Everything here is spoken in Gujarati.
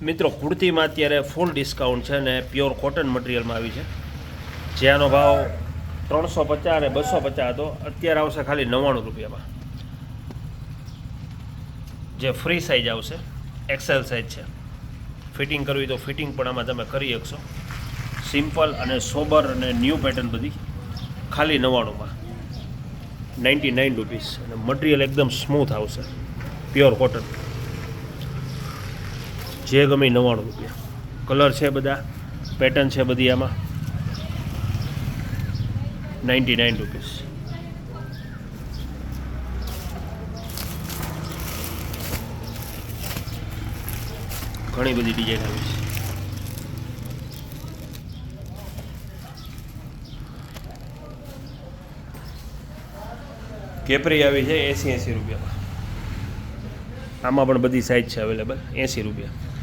મિત્રો કુર્તીમાં અત્યારે ફૂલ ડિસ્કાઉન્ટ છે ને પ્યોર કોટન મટીરિયલમાં આવી છે, જેનો ભાવ 350 અને 250 હતો, અત્યારે આવશે ખાલી 99 રૂપિયામાં. જે ફ્રી સાઇઝ આવશે, એક્સેલ સાઇઝ છે. ફિટિંગ કરવી તો ફિટિંગ પણ આમાં તમે કરી શકશો. સિમ્પલ અને સોબર અને ન્યૂ પેટર્ન બધી ખાલી 99માં, 99 રૂપીસ. અને મટીરિયલ એકદમ સ્મૂથ આવશે, પ્યોર કોટન. જે ગમે 99 રૂપિયા. કલર છે બધા, પેટર્ન છે બધી આમાં, 99 રૂપીસ. ઘણી બધી ડિઝાઇન આવી છે. કેપરી આવી છે 80 રૂપિયામાં. આમાં પણ બધી સાઇઝ છે અવેલેબલ, 80 રૂપિયા.